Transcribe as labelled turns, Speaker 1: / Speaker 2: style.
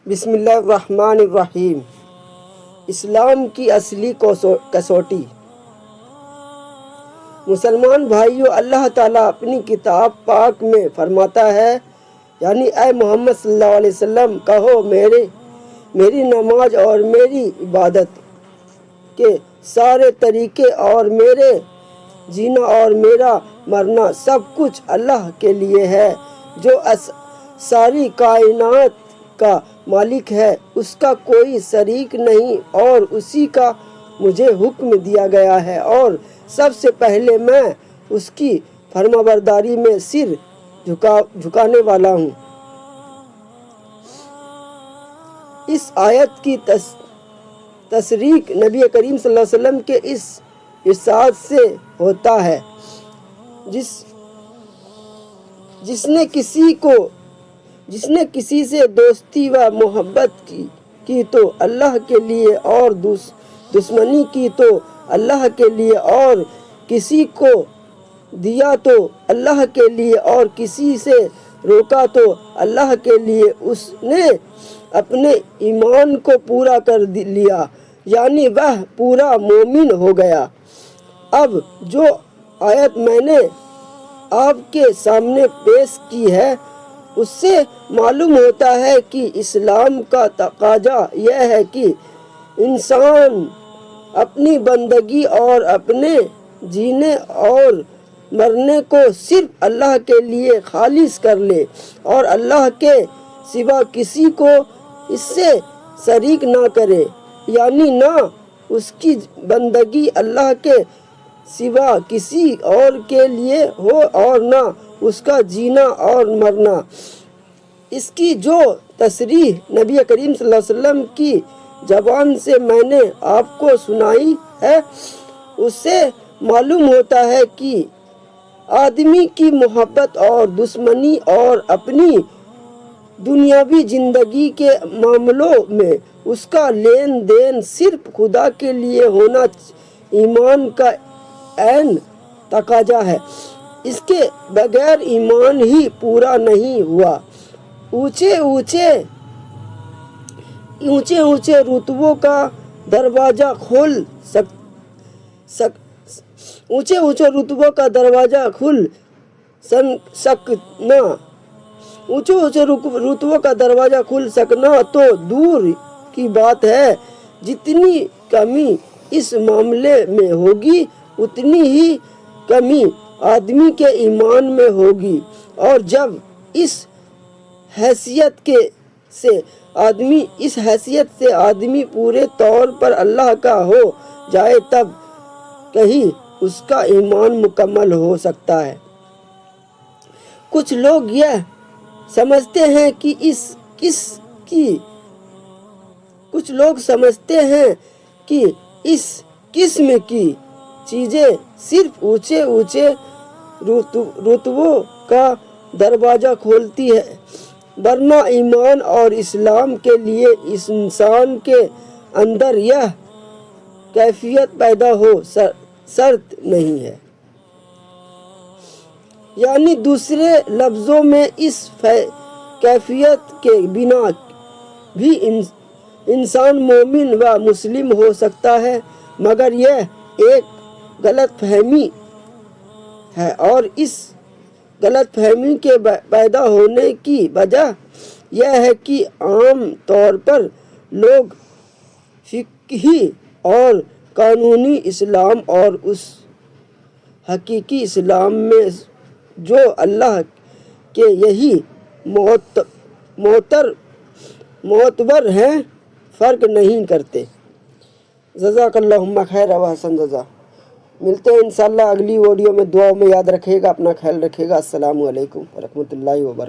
Speaker 1: بسم اللہ الرحمن الرحیم۔ اسلام کی اصلی کسوٹی۔ مسلمان بھائیو، اللہ تعالیٰ اپنی کتاب پاک میں فرماتا ہے، یعنی اے محمد صلی اللہ علیہ وسلم کہو، میری نماز اور میری عبادت کے سارے طریقے اور میرے جینا اور میرا مرنا سب کچھ اللہ کے لیے ہے، جو ساری کائنات کا مالک ہے، اس کا کوئی شریک نہیں، اور اسی کا مجھے حکم دیا گیا ہے، اور سب سے پہلے میں اس کی فرمانبرداری میں سر جھکانے والا ہوں۔ اس آیت کی تصریح نبی کریم صلی اللہ علیہ وسلم کے اس ارشاد سے ہوتا ہے، جس نے کسی سے دوستی و محبت کی تو اللہ کے لیے، اور دشمنی کی تو اللہ کے لیے، اور کسی کو دیا تو اللہ کے لیے، اور کسی سے روکا تو اللہ کے لیے، اس نے اپنے ایمان کو پورا کر لیا، یعنی وہ پورا مومن ہو گیا۔ اب جو آیت میں نے آپ کے سامنے پیش کی ہے، اس سے معلوم ہوتا ہے کہ اسلام کا تقاضا یہ ہے کہ انسان اپنی بندگی اور اپنے جینے اور مرنے کو صرف اللہ کے لیے خالص کر لے، اور اللہ کے سوا کسی کو اس سے شریک نہ کرے، یعنی نہ اس کی بندگی اللہ کے سوا کسی اور کے لیے ہو، اور نہ اس کا جینا اور مرنا۔ اس کی جو تصریح نبی کریم صلی اللہ علیہ وسلم کی زبان سے میں نے آپ کو سنائی ہے، اس سے معلوم ہوتا ہے کہ آدمی کی محبت اور دشمنی اور اپنی دنیاوی زندگی کے معاملوں میں اس کا لین دین صرف خدا کے لیے ہونا ایمان کا عین تقاضا ہے۔ اس کے بغیر ایمان ہی پورا نہیں ہوا۔ اونچے اونچے رتبوں کا دروازہ کھل سکنا تو دور کی بات ہے، جتنی کمی اس معاملے میں ہوگی اتنی ہی کمی آدمی کے ایمان میں ہوگی، اور جب اس حیثیت سے آدمی پورے طور پر اللہ کا ہو جائے، تب کہیں اس کا ایمان مکمل ہو سکتا ہے۔ کچھ لوگ یہ سمجھتے ہیں کہ اس قسم کی چیزیں صرف اونچے رتبوں کا دروازہ کھولتی ہے، ورنہ ایمان اور اسلام کے لیے اس انسان کے اندر یہ کیفیت پیدا ہو شرط نہیں ہے۔ یعنی دوسرے لفظوں میں اس کیفیت کے بنا بھی انسان مومن و مسلم ہو سکتا ہے، مگر یہ ایک غلط فہمی ہے، اور اس غلط فہمی کے پیدا ہونے کی وجہ یہ ہے کہ عام طور پر لوگ فقہی اور قانونی اسلام اور اس حقیقی اسلام میں جو اللہ کے یہی معتبر ہیں فرق نہیں کرتے۔ جزاک اللہم خیر و احسن جزا۔ ملتے ہیں انشاءاللہ اگلی ویڈیو میں، دعاؤں میں یاد رکھے گا، اپنا خیال رکھے گا۔ السلام علیکم ورحمۃ اللہ وبرکاتہ۔